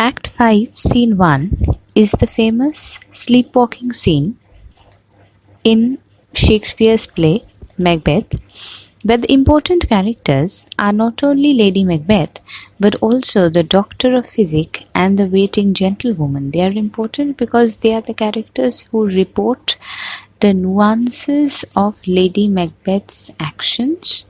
Act 5, Scene 1 is the famous sleepwalking scene in Shakespeare's play Macbeth, where the important characters are not only Lady Macbeth but also the Doctor of Physic and the waiting gentlewoman. They are important because they are the characters who report the nuances of Lady Macbeth's actions,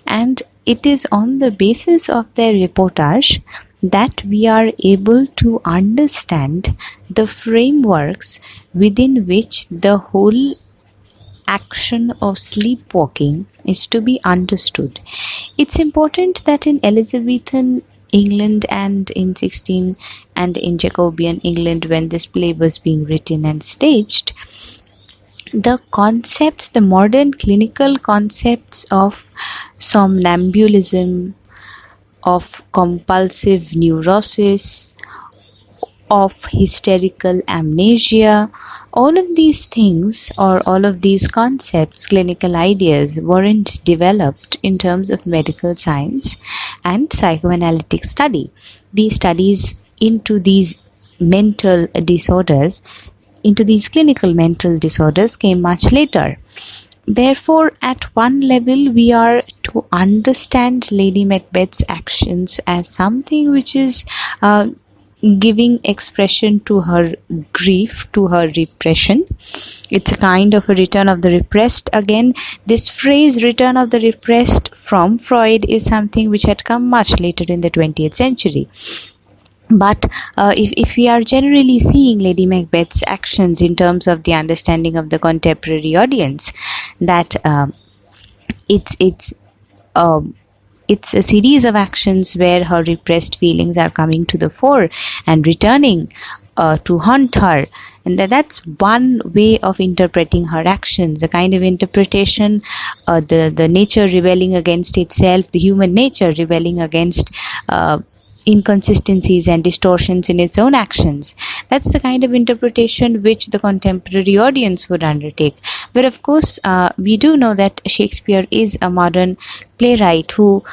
and it is on the basis of their reportage that we are able to understand the frameworks within which the whole action of sleepwalking is to be understood. It's important that in Elizabethan England and in 16 and in Jacobean England, when this play was being written and staged, the concepts, the modern clinical concepts of somnambulism, of compulsive neurosis, of hysterical amnesia, all of these things or all of these concepts, clinical ideas, weren't developed in terms of medical science and psychoanalytic study. These studies into these mental disorders, into these clinical mental disorders, came much later. Therefore, at one level, we are to understand Lady Macbeth's actions as something which is giving expression to her grief, to her repression. It's a kind of a return of the repressed. Again, this phrase return of the repressed from Freud is something which had come much later in the 20th century. But if we are generally seeing Lady Macbeth's actions in terms of the understanding of the contemporary audience, that it's a series of actions where her repressed feelings are coming to the fore and returning to haunt her, and that's one way of interpreting her actions, a kind of interpretation, the nature rebelling against itself, the human nature rebelling against inconsistencies and distortions in its own actions. That's the kind of interpretation which the contemporary audience would undertake. But of course, we do know that Shakespeare is a modern playwright who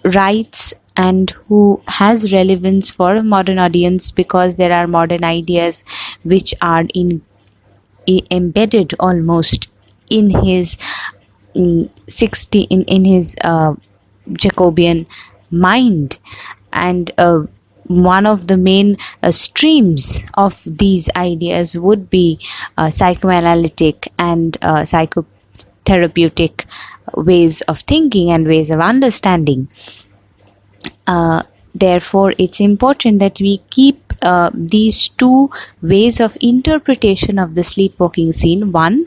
writes and who has relevance for a modern audience, because there are modern ideas which are embedded almost in his in his Jacobean mind. And one of the main streams of these ideas would be psychoanalytic and psychotherapeutic ways of thinking and ways of understanding. Therefore, it's important that we keep these two ways of interpretation of the sleepwalking scene. One,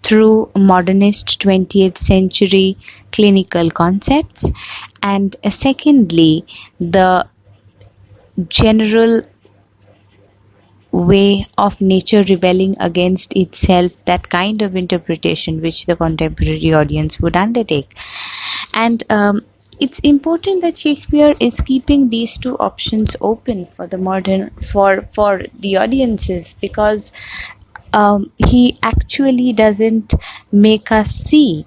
through modernist 20th century clinical concepts, and secondly, the general way of nature rebelling against itself, that kind of interpretation which the contemporary audience would undertake. And it's important that Shakespeare is keeping these two options open for the modern, for the audiences, because he actually doesn't make us see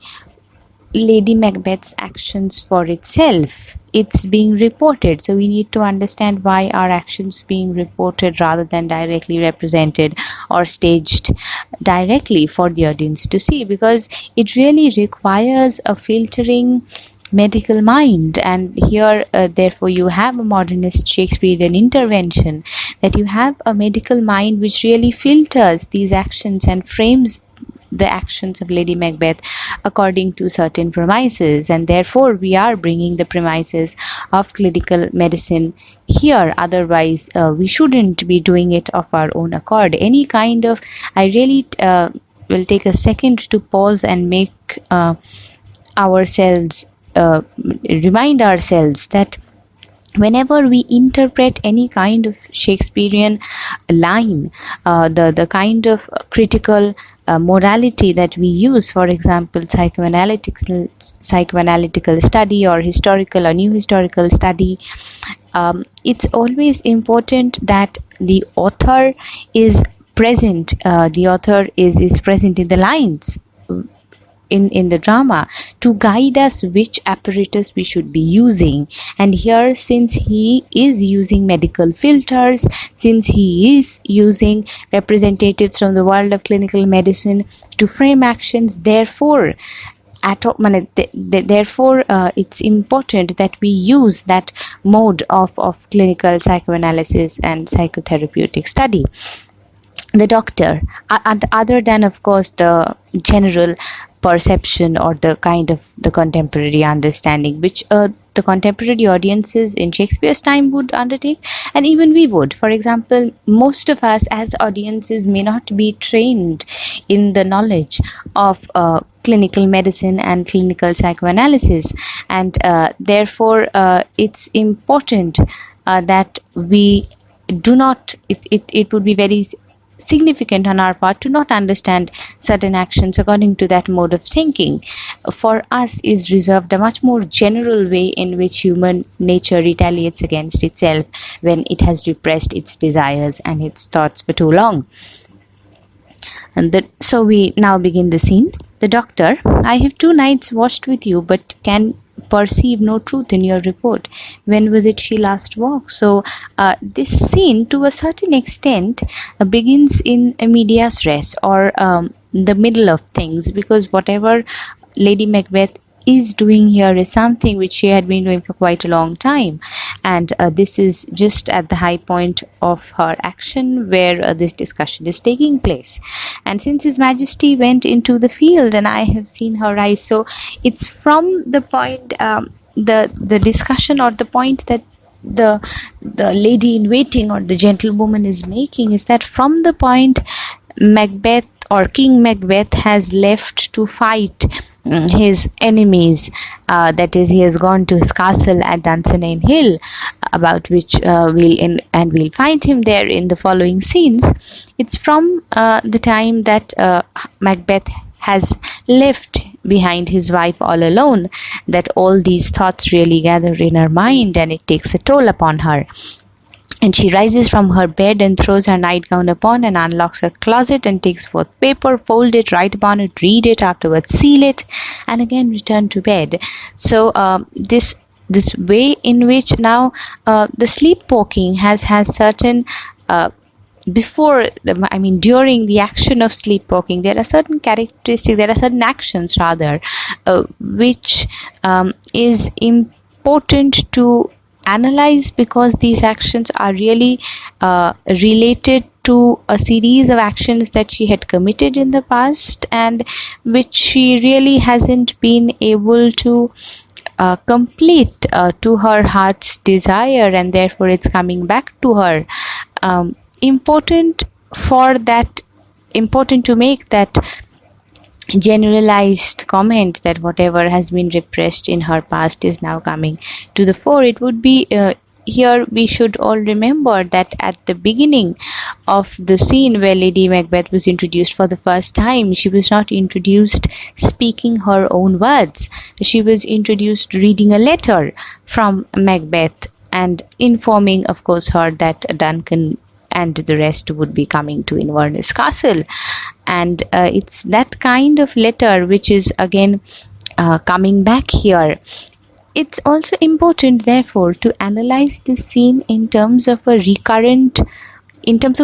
Lady Macbeth's actions for itself. It's being reported, so we need to understand why are actions being reported rather than directly represented or staged directly for the audience to see, because it really requires a filtering medical mind. And here therefore you have a modernist Shakespearean intervention, that you have a medical mind which really filters these actions and frames the actions of Lady Macbeth according to certain premises. And therefore we are bringing the premises of clinical medicine here. Otherwise we shouldn't be doing it of our own accord. Any kind of, I really will take a second to pause and make ourselves remind ourselves that whenever we interpret any kind of Shakespearean line, the kind of critical morality that we use, for example, psychoanalytical study or historical or new historical study, it's always important that the author is present. The author is present in the lines. in the drama to guide us which apparatus we should be using. And here, since he is using medical filters, since he is using representatives from the world of clinical medicine to frame actions, therefore it's important that we use that mode of clinical psychoanalysis and psychotherapeutic study. The doctor, and other than of course the general perception or the kind of the contemporary understanding which the contemporary audiences in Shakespeare's time would undertake, and even we would. For example, most of us as audiences may not be trained in the knowledge of clinical medicine and clinical psychoanalysis, and therefore it's important that we do not, it would be very significant on our part to not understand certain actions according to that mode of thinking. For us is reserved a much more general way in which human nature retaliates against itself when it has repressed its desires and its thoughts for too long. So we now begin the scene. The doctor: I have 2 nights watched with you, but can perceive no truth in your report. When was it she last walked? So this scene, to a certain extent, begins in medias res, or the middle of things, because whatever Lady Macbeth is doing here is something which she had been doing for quite a long time, and this is just at the high point of her action where this discussion is taking place. And since His Majesty went into the field and I have seen her rise, so it's from the point, the discussion, or the point that the lady in waiting or the gentlewoman is making, is that from the point Macbeth or King Macbeth has left to fight his enemies, that is, he has gone to his castle at Dunsinane Hill, about which we'll find him there in the following scenes. It's from the time that Macbeth has left behind his wife all alone that all these thoughts really gather in her mind, and it takes a toll upon her. And she rises from her bed and throws her nightgown upon and unlocks her closet and takes forth paper, fold it, write upon it, read it, afterwards seal it, and again return to bed. So this way in which now the sleepwalking has certain during the action of sleepwalking, there are certain characteristics, there are certain actions rather, which is important to analyze, because these actions are really related to a series of actions that she had committed in the past, and which she really hasn't been able to complete to her heart's desire, and therefore it's coming back to her. Important to make that generalized comment that whatever has been repressed in her past is now coming to the fore. It would be here we should all remember that at the beginning of the scene where Lady Macbeth was introduced for the first time, she was not introduced speaking her own words. She was introduced reading a letter from Macbeth and informing, of course, her that Duncan and the rest would be coming to Inverness Castle. And it's that kind of letter which is again coming back here. It's also important, therefore, to analyze this scene in terms of a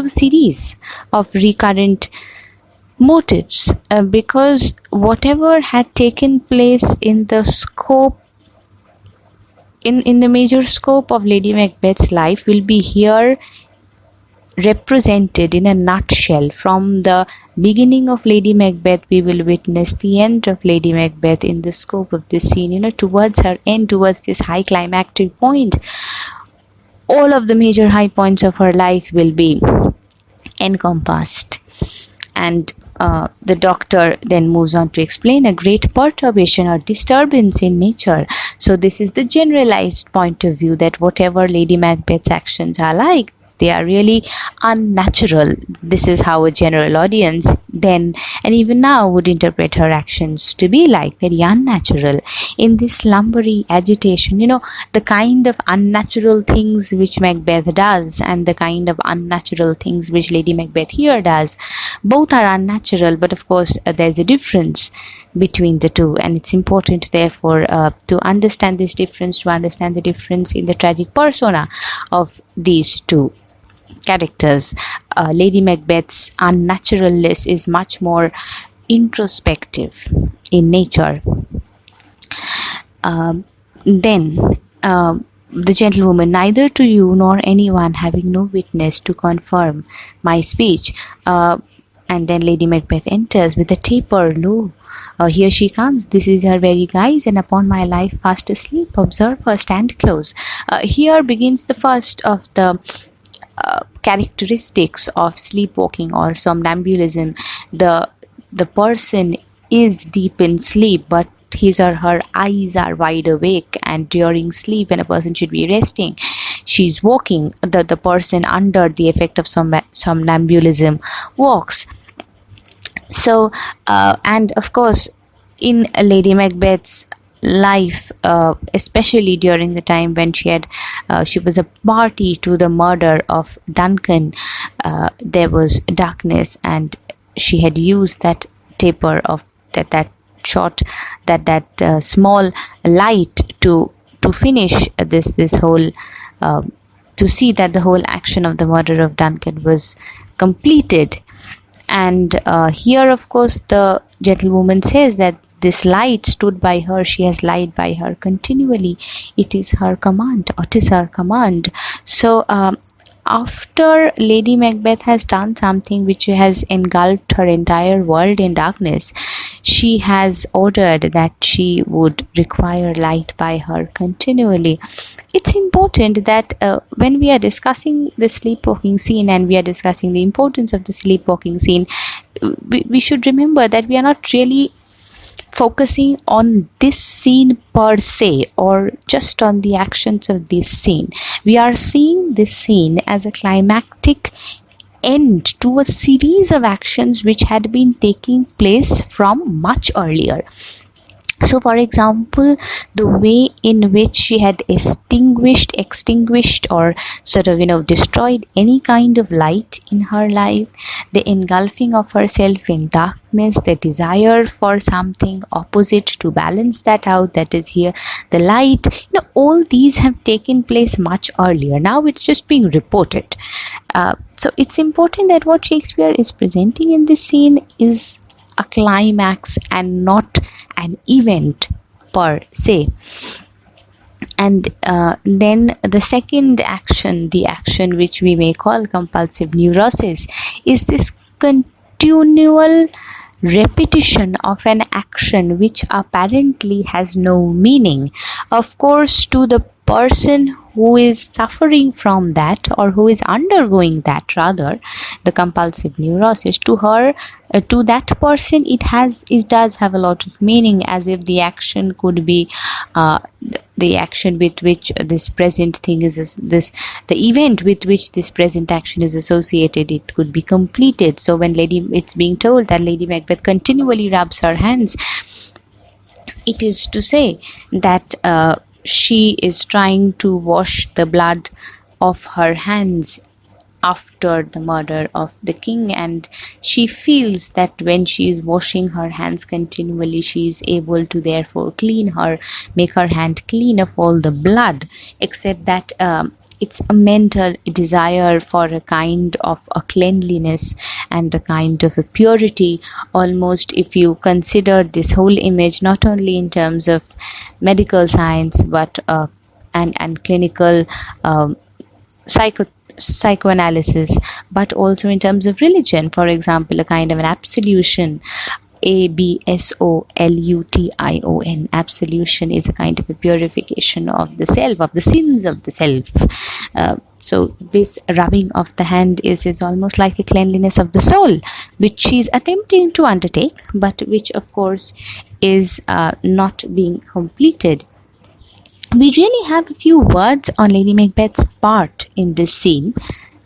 series of recurrent motives, because whatever had taken place in the scope, in the major scope of Lady Macbeth's life, will be here represented in a nutshell. From the beginning of Lady Macbeth, we will witness the end of Lady Macbeth in the scope of this scene. Towards her end, towards this high climactic point, all of the major high points of her life will be encompassed. And the doctor then moves on to explain a great perturbation or disturbance in nature. So this is the generalized point of view, that whatever Lady Macbeth's actions are like, they are really unnatural. This is how a general audience then and even now would interpret her actions to be like very unnatural. In this slumbery agitation, the kind of unnatural things which Macbeth does and the kind of unnatural things which Lady Macbeth here does, both are unnatural, but of course there's a difference between the two, and it's important therefore to understand this difference, to understand the difference in the tragic persona of these two characters. Lady Macbeth's unnaturalness is much more introspective in nature. Then the gentlewoman, neither to you nor anyone, having no witness to confirm my speech. And then Lady Macbeth enters with a taper. Lo, here she comes. This is her very guise, and upon my life fast asleep. Observe her, stand close. Here begins the first of the characteristics of sleepwalking or somnambulism. The person is deep in sleep, but his or her eyes are wide awake, and during sleep when a person should be resting, she's walking. The person under the effect of somnambulism walks. So and of course in Lady Macbeth's life, especially during the time when she was a party to the murder of Duncan, there was darkness, and she had used that taper of that short that small light to finish this whole to see that the whole action of the murder of Duncan was completed. And here of course the gentlewoman says that this light stood by her, she has light by her continually. It is her command, it is her command. So after Lady Macbeth has done something which has engulfed her entire world in darkness, she has ordered that she would require light by her continually. It's important that when we are discussing the sleepwalking scene and we are discussing the importance of the sleepwalking scene, we should remember that we are not really focusing on this scene per se or just on the actions of this scene. We are seeing this scene as a climactic end to a series of actions which had been taking place from much earlier. So for example, the way in which she had extinguished or sort of destroyed any kind of light in her life, the engulfing of herself in darkness, the desire for something opposite to balance that out, that is here the light, all these have taken place much earlier. Now it's just being reported. So it's important that what Shakespeare is presenting in this scene is a climax and not an event per se. And then the second action, the action which we may call compulsive neurosis, is this continual repetition of an action which apparently has no meaning. Of course, to the person who is suffering from that, or who is undergoing that rather, the compulsive neurosis, to her, to that person, it does have a lot of meaning, as if the action could be the action with which this present thing is the event with which this present action is associated, it could be completed. So when it's being told that Lady Macbeth continually rubs her hands, it is to say that she is trying to wash the blood of her hands after the murder of the king, and she feels that when she is washing her hands continually, she is able to therefore make her hand clean of all the blood, except that it's a mental desire for a kind of a cleanliness and a kind of a purity, almost, if you consider this whole image not only in terms of medical science but and clinical psychoanalysis, but also in terms of religion. For example, a kind of an absolution, absolution. Absolution is a kind of a purification of the self, of the sins of the self. So this rubbing of the hand is almost like a cleanliness of the soul, which she is attempting to undertake, but which of course is not being completed. We really have a few words on Lady Macbeth's part in this scene.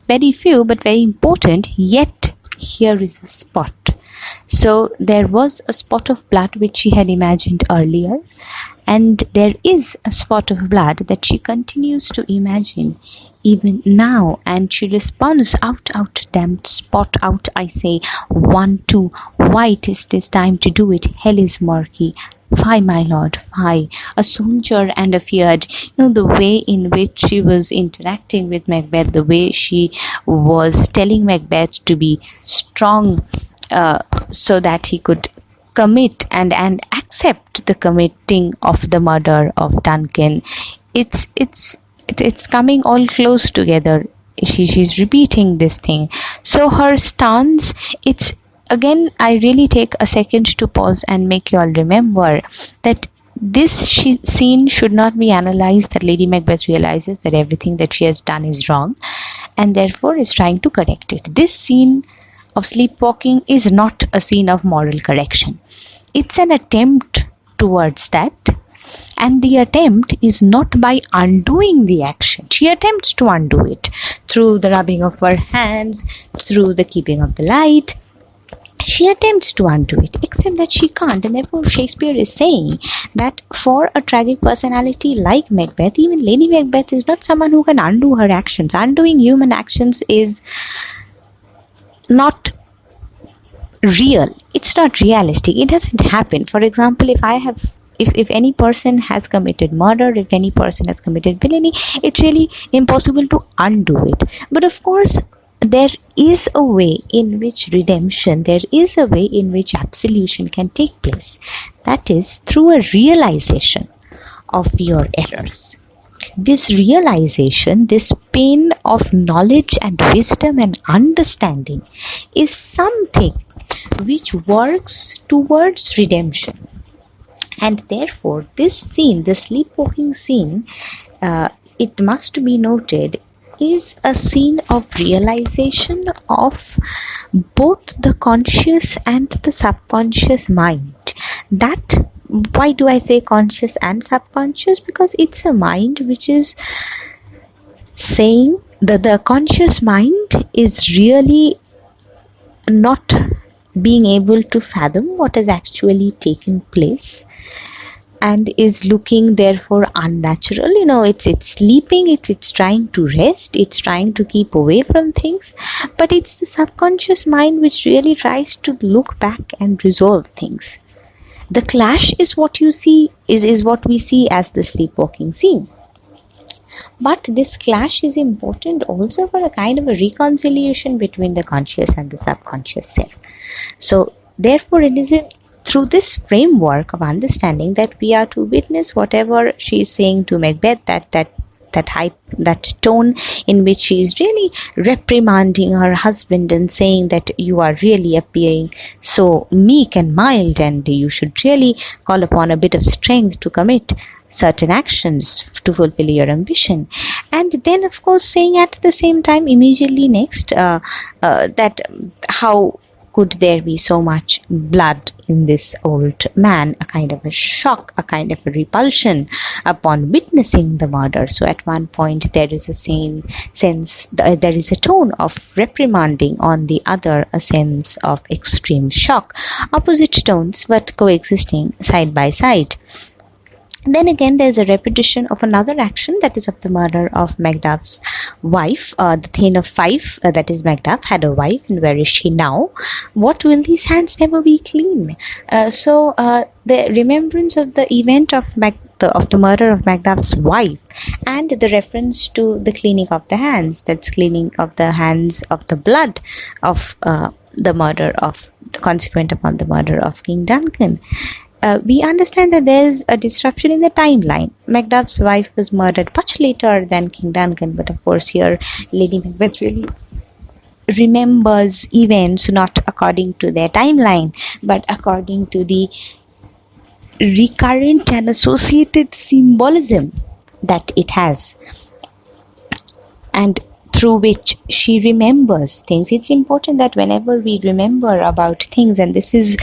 Very few, but very important, yet here is a spot. So there was a spot of blood which she had imagined earlier, and there is a spot of blood that she continues to imagine even now, and she responds, out, damned spot, out, I say, 1, 2, why 'tis time to do it, hell is murky. Fie, my lord, fie, a soldier and a feared. The way in which she was interacting with Macbeth, the way she was telling Macbeth to be strong, so that he could commit and accept the committing of the murder of Duncan. It's coming all close together. She's repeating this thing. So her stance, it's again, I really take a second to pause and make you all remember that this scene should not be analyzed that Lady Macbeth realizes that everything that she has done is wrong and therefore is trying to correct it. This scene of sleepwalking is not a scene of moral correction. It's an attempt towards that, and the attempt is not by undoing the action. She attempts to undo it through the rubbing of her hands, through the keeping of the light. She attempts to undo it, except that she can't, and therefore Shakespeare is saying that for a tragic personality like Macbeth, even Lady Macbeth is not someone who can undo her actions. Undoing human actions is not real. It's not realistic. It doesn't happen. For example, if any person has committed murder, if any person has committed villainy, it's really impossible to undo it. But of course, there is a way in which redemption, there is a way in which absolution can take place. That is through a realization of your errors. This realization, this pain of knowledge and wisdom and understanding is something which works towards redemption. And therefore, this scene, the sleepwalking scene, it must be noted, is a scene of realization of both the conscious and the subconscious mind. That, why do I say conscious and subconscious? Because it's a mind which is saying that the conscious mind is really not being able to fathom what has actually taken place and is looking therefore unnatural. It's sleeping, it's trying to rest, it's trying to keep away from things, but it's the subconscious mind which really tries to look back and resolve things. The clash is what you see, is what we see as the sleepwalking scene. But this clash is important also for a kind of a reconciliation between the conscious and the subconscious self. So therefore it is through this framework of understanding that we are to witness whatever she is saying to Macbeth, that tone in which she is really reprimanding her husband and saying that you are really appearing so meek and mild, and you should really call upon a bit of strength to commit certain actions to fulfill your ambition. And then of course saying at the same time immediately next that how could there be so much blood in this old man, a kind of a shock, a kind of a repulsion upon witnessing the murder. So at one point there is a sense, there is a tone of reprimanding, on the other a sense of extreme shock, opposite tones but coexisting side by side. Then again, there's a repetition of another action, that is of the murder of Macduff's wife. The Thane of Fife, that is Macduff, had a wife, and where is she now? What will these hands never be clean? So the remembrance of the event of the murder of Macduff's wife, and the reference to the cleaning of the hands, that's cleaning of the hands of the blood of the murder of, consequent upon the murder of King Duncan. We understand that there is a disruption in the timeline. Macduff's wife was murdered much later than King Duncan, but of course here Lady Macbeth really remembers events not according to their timeline, but according to the recurrent and associated symbolism that it has, and through which she remembers things. It's important that whenever we remember about things, and this is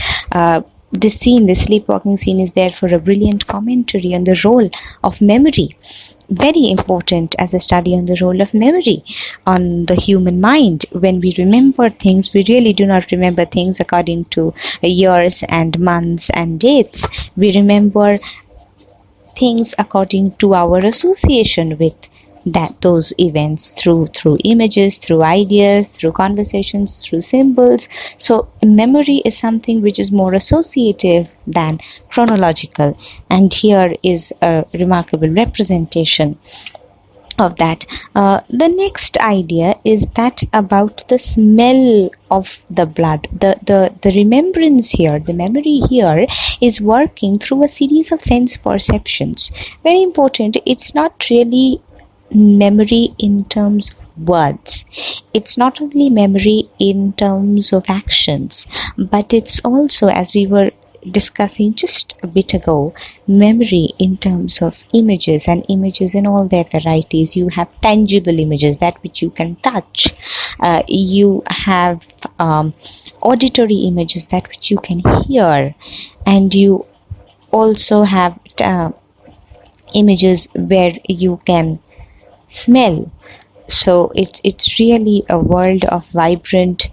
this scene, the sleepwalking scene, is there for a brilliant commentary on the role of memory. very important as a study on the role of memory on the human mind. When we remember things, we really do not remember things according to years and months and dates. We remember things according to our association with those events through images, through ideas, through conversations, through symbols. So memory is something which is more associative than chronological, and here is a remarkable representation of that. The next idea is that about the smell of the blood. The remembrance here, the memory here is working through a series of sense perceptions. Very important. It's not really memory in terms of words. It's not only memory in terms of actions, but it's also, as we were discussing just a bit ago, memory in terms of images, and images in all their varieties. You have tangible images, that which you can touch. You have auditory images, that which you can hear, and you also have images where you can smell. So it's really a world of vibrant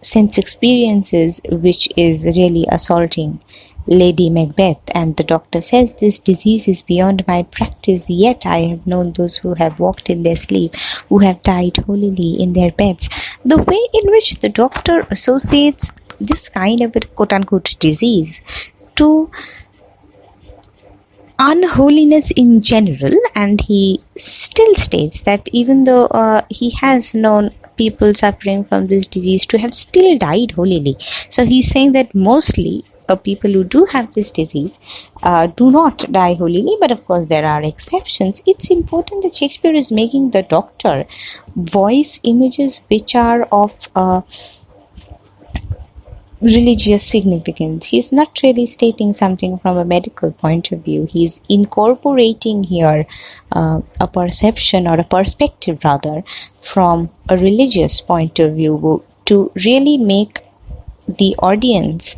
sense experiences which is really assaulting Lady Macbeth. And the doctor says, "This disease is beyond my practice, yet I have known those who have walked in their sleep, who have died holily in their beds." The way in which the doctor associates this kind of a quote-unquote disease to unholiness in general, and he still states that even though he has known people suffering from this disease to have still died holily. So he's saying that mostly people who do have this disease do not die holily, but of course there are exceptions. It's important that Shakespeare is making the doctor voice images which are of religious significance. He's not really stating something from a medical point of view. He's incorporating here a perception, or a perspective rather, from a religious point of view to really make the audience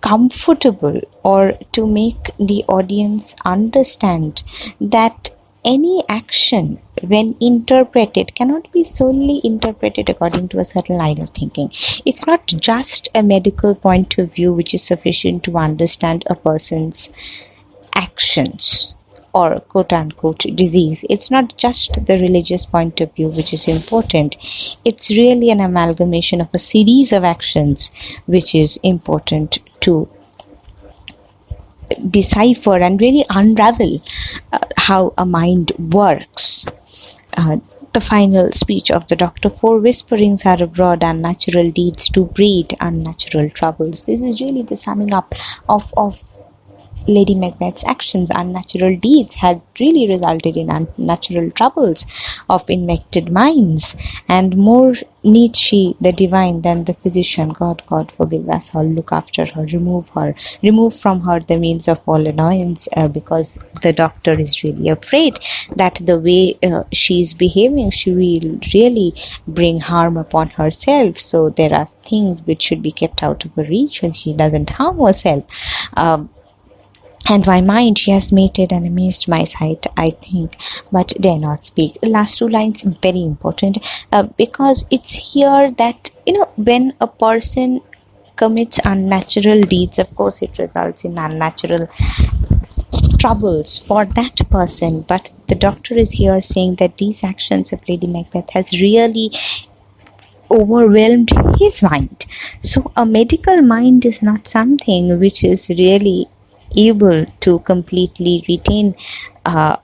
comfortable, or to make the audience understand that any action, when interpreted, cannot be solely interpreted according to a certain line of thinking. It's not just a medical point of view which is sufficient to understand a person's actions or quote-unquote disease. It's not just the religious point of view which is important. It's really an amalgamation of a series of actions which is important to decipher and really unravel how a mind works. The final speech of the doctor: "For whisperings are abroad, unnatural deeds to breed unnatural troubles." This is really the summing up of Lady Macbeth's actions. Unnatural deeds had really resulted in unnatural troubles of infected minds, and more needs she, the divine, than the physician. God, God, forgive us all. Look after her, remove from her the means of all annoyance, because the doctor is really afraid that the way she is behaving, she will really bring harm upon herself. So there are things which should be kept out of her reach when she doesn't harm herself. And my mind she has mated and amazed my sight, I think, but dare not speak. The last two lines very important, because it's here that, when a person commits unnatural deeds, of course it results in unnatural troubles for that person. But the doctor is here saying that these actions of Lady Macbeth has really overwhelmed his mind. So a medical mind is not something which is really able to completely retain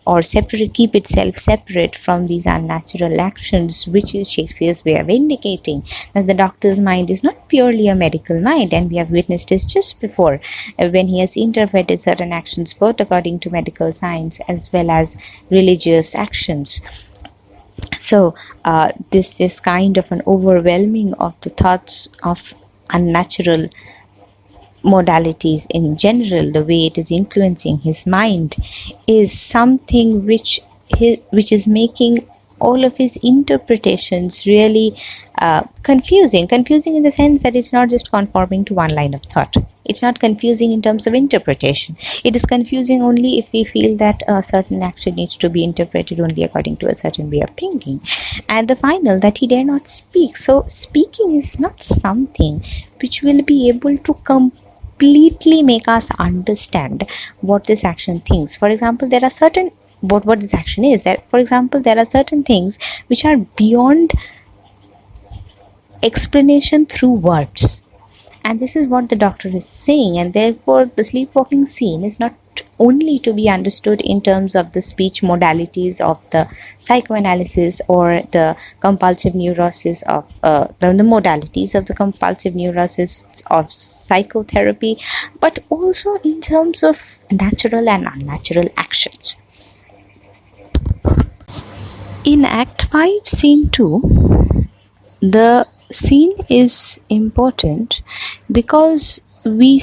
or keep itself separate from these unnatural actions, which is Shakespeare's way of indicating that the doctor's mind is not purely a medical mind. And we have witnessed this just before when he has interpreted certain actions both according to medical science as well as religious actions. So this kind of an overwhelming of the thoughts of unnatural modalities in general, the way it is influencing his mind, is something which is making all of his interpretations really confusing in the sense that it's not just conforming to one line of thought. It's not confusing in terms of interpretation. It is confusing only if we feel that a certain action needs to be interpreted only according to a certain way of thinking. And the final, that he dare not speak. So speaking is not something which will be able to completely make us understand what this action thinks. For example, there are certain what this action is. That, for example, there are certain things which are beyond explanation through words. And this is what the doctor is saying, and therefore the sleepwalking scene is not only to be understood in terms of the speech modalities of the psychoanalysis or the compulsive neurosis of the modalities of the compulsive neurosis of psychotherapy, but also in terms of natural and unnatural actions. In Act 5, Scene 2, the scene is important because we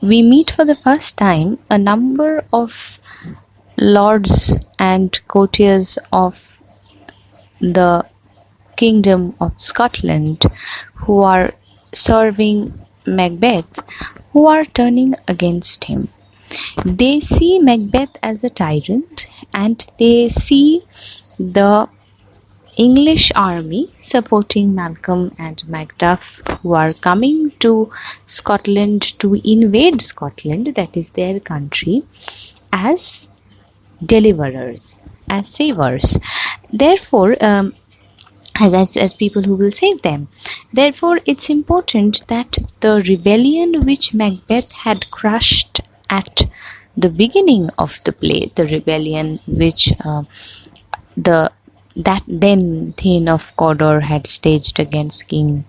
meet for the first time a number of lords and courtiers of the Kingdom of Scotland who are serving Macbeth, who are turning against him. They see Macbeth as a tyrant, and they see the English army supporting Malcolm and Macduff, who are coming to Scotland to invade Scotland, that is their country, as deliverers, as savers. Therefore, as people who will save them. Therefore, it's important that the rebellion which Macbeth had crushed at the beginning of the play, the rebellion which that then Thane of Cawdor had staged against King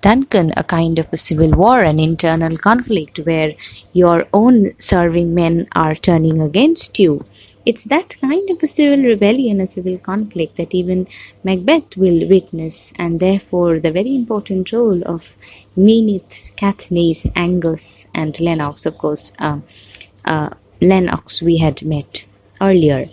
Duncan, a kind of a civil war, an internal conflict where your own serving men are turning against you. It's that kind of a civil rebellion, a civil conflict that even Macbeth will witness, and therefore the very important role of Meneth, Katniss, Angus, and Lennox, of course, Lennox we had met earlier.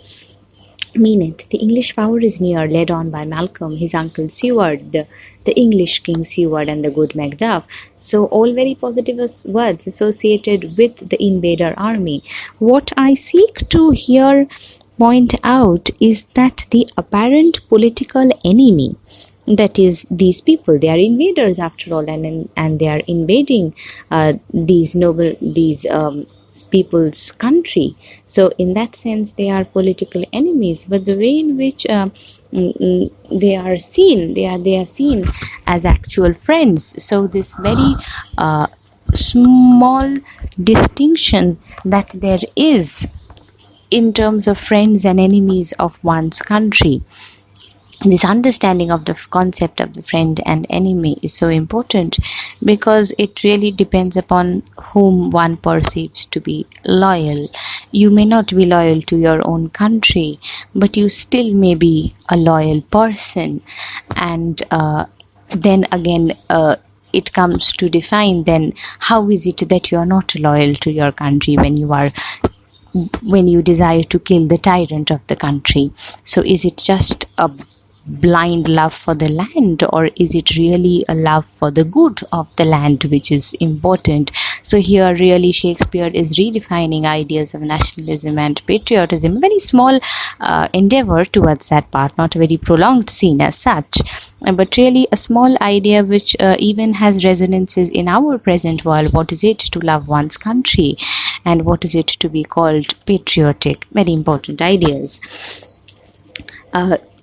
Meneth, the English power is near, led on by Malcolm, his uncle Seward, the English King Seward, and the good Macduff. So all very positive words associated with the invader army. What I seek to here point out is that the apparent political enemy, that is these people, they are invaders after all, and they are invading these people's country. So in that sense they are political enemies, but the way in which they are seen as actual friends. So this very small distinction that there is in terms of friends and enemies of one's country, this understanding of the concept of the friend and enemy is so important, because it really depends upon whom one perceives to be loyal. You may not be loyal to your own country, but you still may be a loyal person. And then again, it comes to define then how is it that you are not loyal to your country when you desire to kill the tyrant of the country. So is it just a blind love for the land, or is it really a love for the good of the land which is important? So here really Shakespeare is redefining ideas of nationalism and patriotism, a very small endeavor towards that path, not a very prolonged scene as such, but really a small idea which even has resonances in our present world. What is it to love one's country, and what is it to be called patriotic? Very important ideas.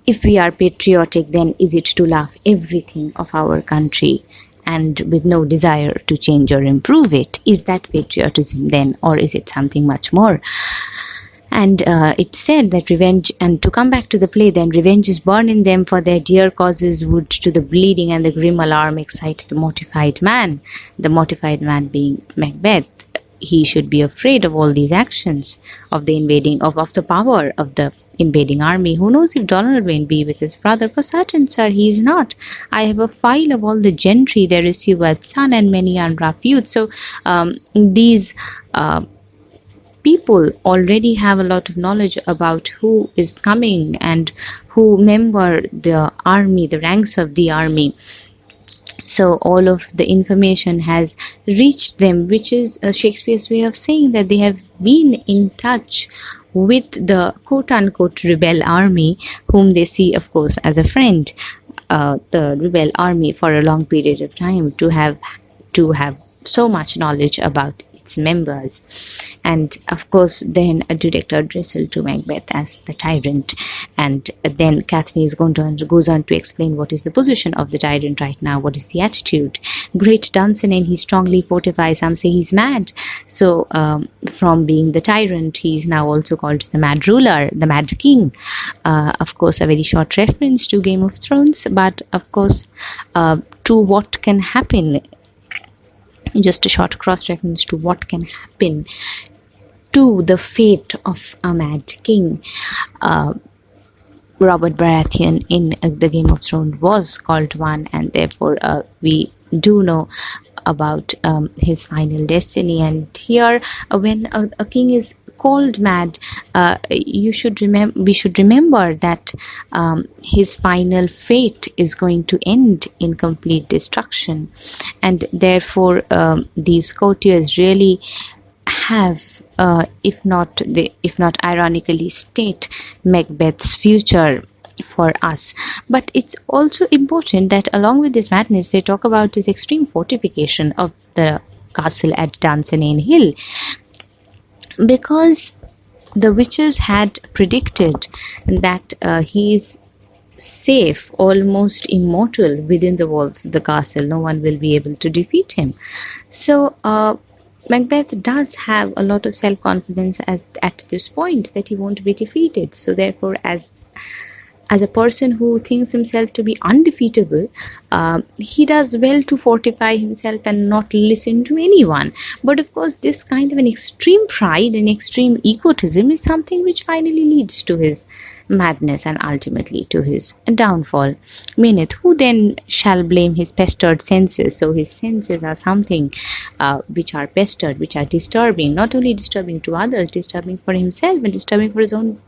If we are patriotic, then is it to love everything of our country and with no desire to change or improve it? Is that patriotism then, or is it something much more? And it said that revenge, and to come back to the play then, revenge is born in them, for their dear causes would to the bleeding and the grim alarm excite the mortified man being Macbeth. He should be afraid of all these actions of the invading, of the power of the invading army. Who knows if Donalbain be with his brother? For certain, sir, he is not. I have a file of all the gentry. There is Seward's son and many unrough youth. So these people already have a lot of knowledge about who is coming and who member the army, the ranks of the army. So all of the information has reached them, which is Shakespeare's way of saying that they have been in touch with the quote-unquote rebel army, whom they see, of course, as a friend, the rebel army, for a long period of time, to have so much knowledge about its members. And of course then a director addressed to Macbeth as the tyrant, and then Kathleen goes on to explain what is the position of the tyrant right now, what is the attitude. Great Dunstan, he strongly fortifies, some say he's mad. So from being the tyrant, he is now also called the mad ruler, the mad king. Of course, a very short reference to Game of Thrones, but of course to what can happen, just a short cross reference to what can happen to the fate of a mad king. Robert Baratheon in the Game of Thrones was called one, and therefore we do know about his final destiny. And here, when a king is called mad, we should remember that his final fate is going to end in complete destruction, and therefore these courtiers really have, if not ironically state Macbeth's future for us. But it's also important that along with this madness, they talk about this extreme fortification of the castle at Dunsinane Hill, because the witches had predicted that he is safe, almost immortal within the walls of the castle. No one will be able to defeat him. So Macbeth does have a lot of self-confidence at this point that he won't be defeated. So therefore, as a person who thinks himself to be undefeatable, he does well to fortify himself and not listen to anyone. But of course, this kind of an extreme pride and extreme egotism is something which finally leads to his madness and ultimately to his downfall. Meaneth, who then shall blame his pestered senses? So his senses are something which are pestered, which are disturbing, not only disturbing to others, disturbing for himself and disturbing for his own,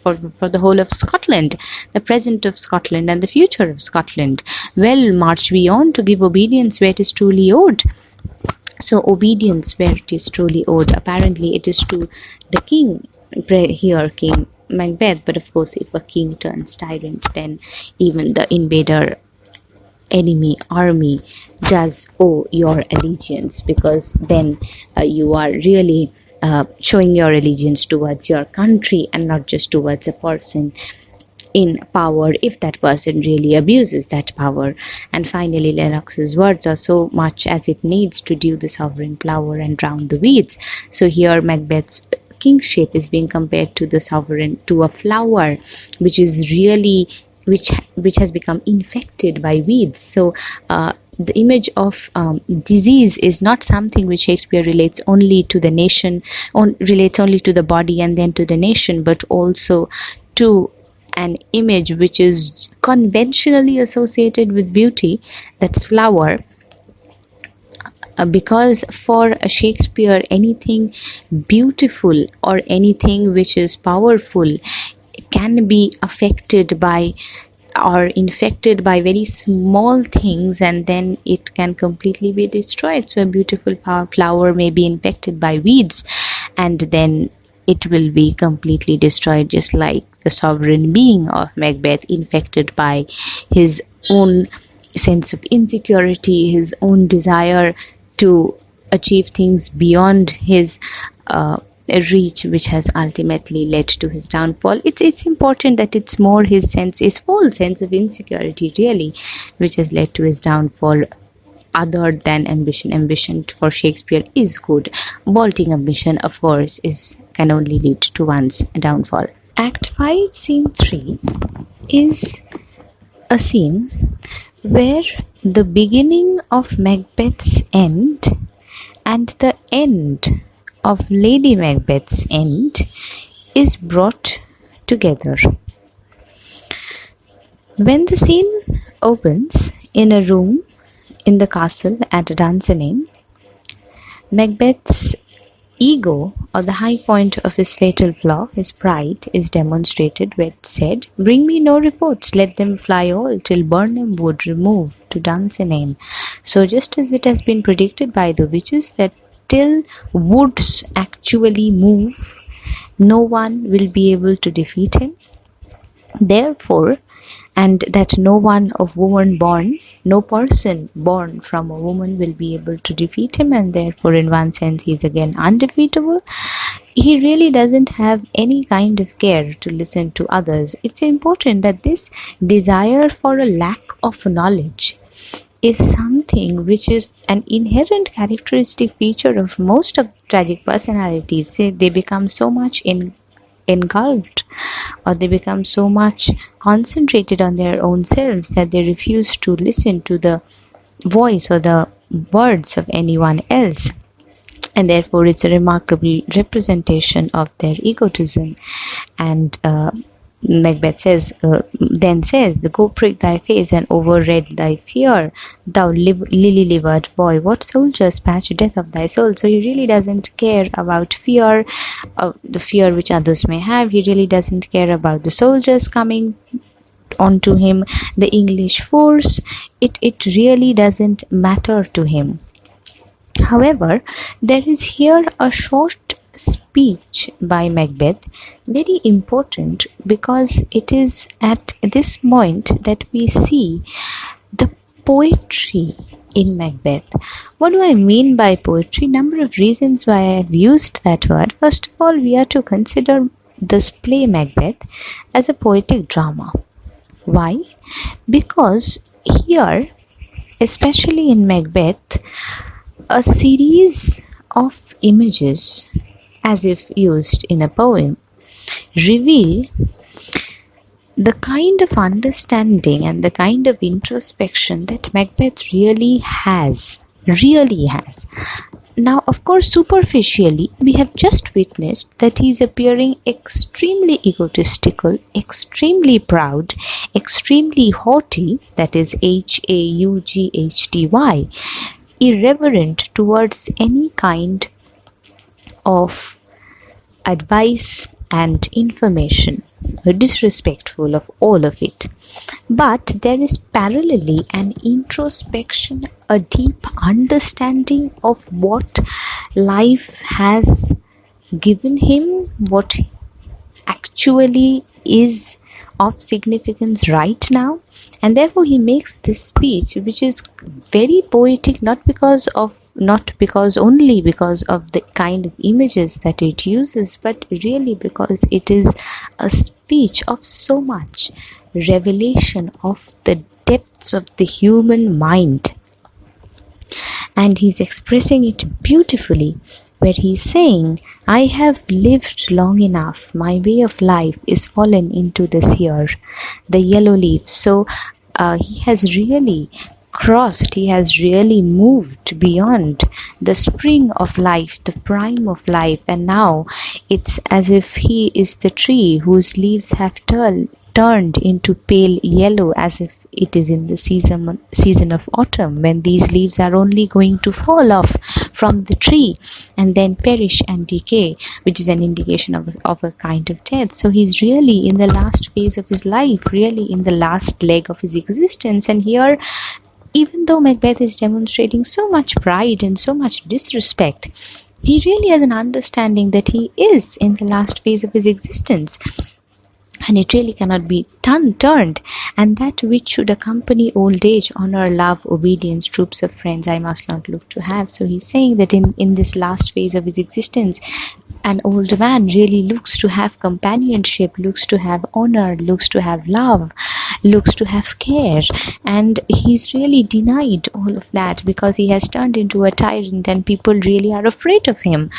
for the whole of Scotland, the present of Scotland and the future of Scotland. Well, march we on to give obedience where it is truly owed. So obedience where it is truly owed, apparently it is to the king, here King Macbeth. But of course, if a king turns tyrant, then even the invader enemy army does owe your allegiance, because then you are really showing your allegiance towards your country and not just towards a person in power, if that person really abuses that power. And finally, Lennox's words are so much as it needs to dew the sovereign flower and drown the weeds. So here Macbeth's kingship is being compared to the sovereign, to a flower which is really which has become infected by weeds. So the image of disease is not something which Shakespeare relates only to the nation, relates only to the body and then to the nation, but also to an image which is conventionally associated with beauty, that's flower. Because for Shakespeare, anything beautiful or anything which is powerful can be affected by or infected by very small things, and then it can completely be destroyed. So a beautiful flower may be infected by weeds, and then it will be completely destroyed, just like the sovereign being of Macbeth, infected by his own sense of insecurity, his own desire to achieve things beyond his reach, which has ultimately led to his downfall. It's important that it's more his full sense of insecurity really, which has led to his downfall, other than ambition. Ambition for Shakespeare is good. Vaulting ambition, of course, can only lead to one's downfall. Act 5, Scene 3 is a scene where the beginning of Macbeth's end and the end of Lady Macbeth's end is brought together. When the scene opens in a room in the castle at Dunsinane, Macbeth's ego, or the high point of his fatal flaw, his pride, is demonstrated when it said, "Bring me no reports, let them fly all, till Burnham would remove to Dunsinane." So just as it has been predicted by the witches that till woods actually move, no one will be able to defeat him. Therefore, and that no one of woman born, no person born from a woman will be able to defeat him, and therefore in one sense he is again undefeatable. He really doesn't have any kind of care to listen to others. It's important that this desire for a lack of knowledge is something which is an inherent characteristic feature of most of tragic personalities. Say they become so much engulfed, or they become so much concentrated on their own selves that they refuse to listen to the voice or the words of anyone else, and therefore it's a remarkable representation of their egotism. And Macbeth then says, "Go prick thy face and overread thy fear, thou lily-livered boy. What soldiers patch death of thy soul?" So he really doesn't care about fear, the fear which others may have. He really doesn't care about the soldiers coming onto him, the English force. It really doesn't matter to him. However, there is here a short speech by Macbeth, very important, because it is at this point that we see the poetry in Macbeth. What do I mean by poetry? Number of reasons why I have used that word. First of all, we are to consider this play Macbeth as a poetic drama. Why? Because here, especially in Macbeth, a series of images, as if used in a poem, reveal the kind of understanding and the kind of introspection that Macbeth really has. Now, of course, superficially, we have just witnessed that he is appearing extremely egotistical, extremely proud, extremely haughty, that is Haughty, irreverent towards any kind of advice and information, disrespectful of all of it. But there is parallelly an introspection, a deep understanding of what life has given him, what actually is of significance right now, and therefore he makes this speech which is very poetic, not only because of the kind of images that it uses, but really because it is a speech of so much revelation of the depths of the human mind. And he's expressing it beautifully, where he's saying, "I have lived long enough, my way of life is fallen into the sere, the yellow leaf." So he has really moved beyond the spring of life, the prime of life, and now it's as if he is the tree whose leaves have turned into pale yellow, as if it is in the season of autumn, when these leaves are only going to fall off from the tree and then perish and decay, which is an indication of a kind of death. So he's really in the last phase of his life, really in the last leg of his existence. And here, even though Macbeth is demonstrating so much pride and so much disrespect, he really has an understanding that he is in the last phase of his existence, and it really cannot be turned. And that which should accompany old age, honor, love, obedience, troops of friends, I must not look to have. So he's saying that in this last phase of his existence, an old man really looks to have companionship, looks to have honor, looks to have love, looks to have care, and he's really denied all of that because he has turned into a tyrant, and people really are afraid of him,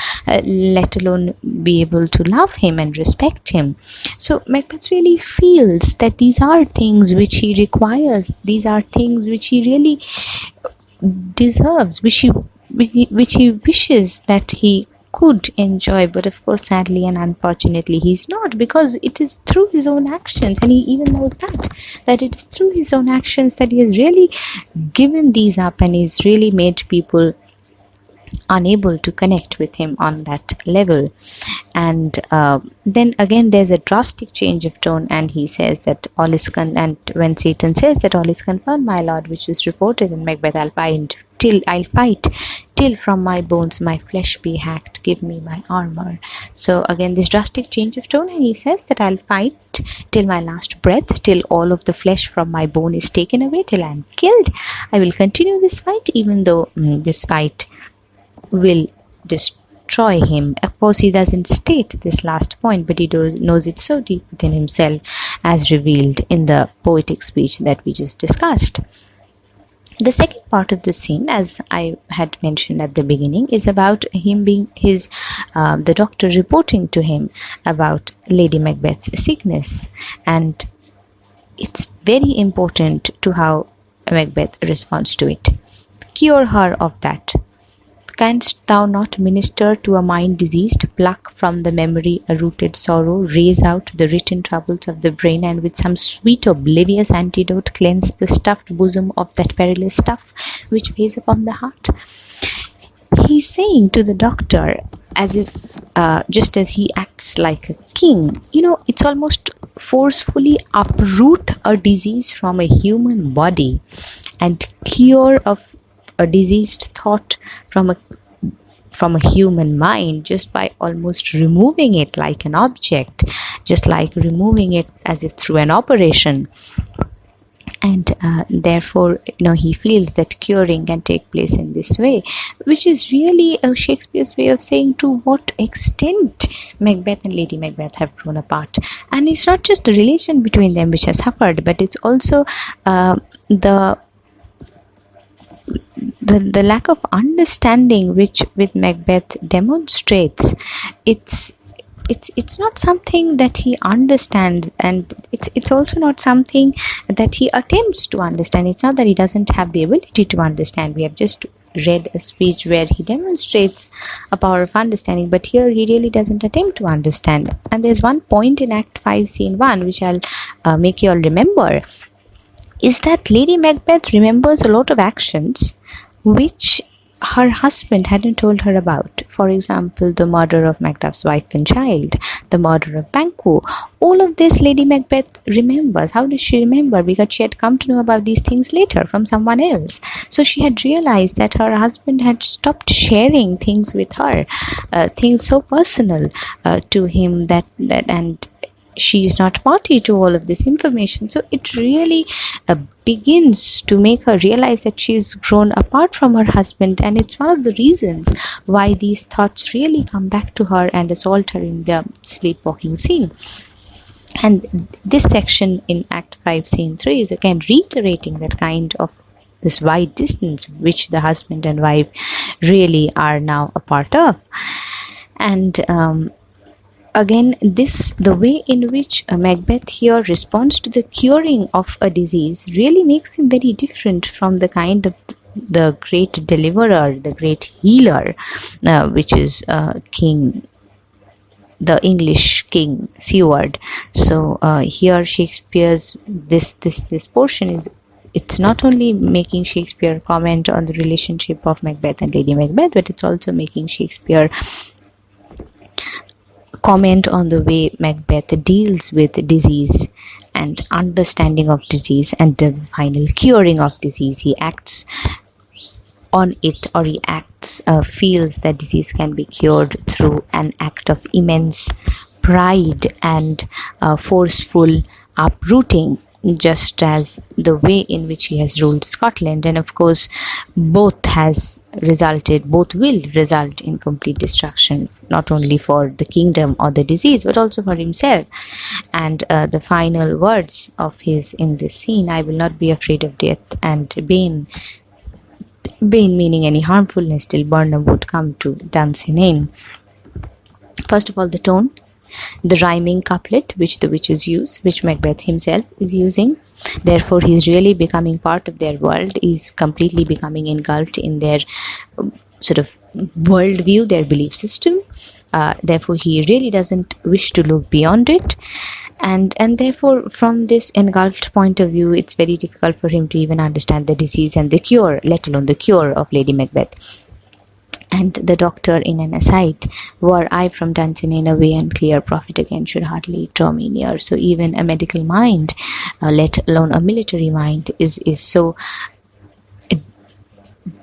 let alone be able to love him and respect him. So Macbeth really feels that these are things which he requires, these are things which he really deserves, which he wishes that he could enjoy, but of course sadly and unfortunately he's not, because it is through his own actions, and he even knows that it is through his own actions that he has really given these up, and he's really made people unable to connect with him on that level. And then again there's a drastic change of tone, and he says that all is and when Satan says that all is confirmed, my lord, which is reported in Macbeth, I'll fight till from my bones my flesh be hacked, give me my armor. So again this drastic change of tone, and he says that I'll fight till my last breath, till all of the flesh from my bone is taken away, till I'm killed. I will continue this fight, even though this fight will destroy him. Of course, he doesn't state this last point, but he knows it so deep within himself, as revealed in the poetic speech that we just discussed. The second part of the scene, as I had mentioned at the beginning, is about him being the doctor reporting to him about Lady Macbeth's sickness, and it's very important to how Macbeth responds to it. Cure her of that. Canst thou not minister to a mind diseased, pluck from the memory a rooted sorrow, raise out the written troubles of the brain, and with some sweet oblivious antidote cleanse the stuffed bosom of that perilous stuff which weighs upon the heart? He's saying to the doctor, as if just as he acts like a king, it's almost forcefully uproot a disease from a human body and cure of a diseased thought from a human mind, just by almost removing it like an object, just like removing it as if through an operation. And therefore, he feels that curing can take place in this way, which is really Shakespeare's way of saying to what extent Macbeth and Lady Macbeth have grown apart. And it's not just the relation between them which has suffered, but it's also the lack of understanding which with Macbeth demonstrates. It's not something that he understands, and it's also not something that he attempts to understand. It's not that he doesn't have the ability to understand. We have just read a speech where he demonstrates a power of understanding, but here he really doesn't attempt to understand. And there's one point in Act 5 Scene 1 which I'll make you all remember, is that Lady Macbeth remembers a lot of actions which her husband hadn't told her about. For example, the murder of Macduff's wife and child, the murder of Banquo. All of this Lady Macbeth remembers. How does she remember? Because she had come to know about these things later from someone else. So she had realized that her husband had stopped sharing things with her, things so personal to him that and she is not party to all of this information. So it really begins to make her realize that she's grown apart from her husband, and it's one of the reasons why these thoughts really come back to her and assault her in the sleepwalking scene. And this section in Act 5 Scene 3 is again reiterating that kind of this wide distance which the husband and wife really are now a part of. And again, the way in which Macbeth here responds to the curing of a disease really makes him very different from the kind of the great deliverer, the great healer, which is the English King Seward. So here Shakespeare's this portion is, it's not only making Shakespeare comment on the relationship of Macbeth and Lady Macbeth, but it's also making Shakespeare comment on the way Macbeth deals with disease and understanding of disease and the final curing of disease. He acts on it, or he feels that disease can be cured through an act of immense pride and forceful uprooting, just as the way in which he has ruled Scotland. And of course, both will result in complete destruction, not only for the kingdom or the disease, but also for himself. And the final words of his in this scene, I will not be afraid of death and bane meaning any harmfulness, till Burnham would come to Dunsinane. First of all, the tone, the rhyming couplet which the witches use, which Macbeth himself is using. Therefore, he is really becoming part of their world. He's completely becoming engulfed in their sort of worldview, their belief system. Therefore, he really doesn't wish to look beyond it. And therefore, from this engulfed point of view, it's very difficult for him to even understand the disease and the cure, let alone the cure of Lady Macbeth. And the doctor in an aside, were I from Dungeon in a way unclear, profit again should hardly draw me near. So even a medical mind, let alone a military mind, is so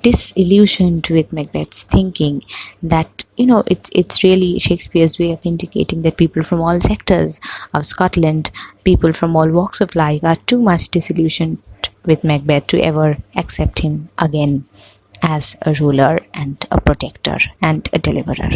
disillusioned with Macbeth's thinking that it's really Shakespeare's way of indicating that people from all sectors of Scotland, people from all walks of life, are too much disillusioned with Macbeth to ever accept him again as a ruler and a protector and a deliverer.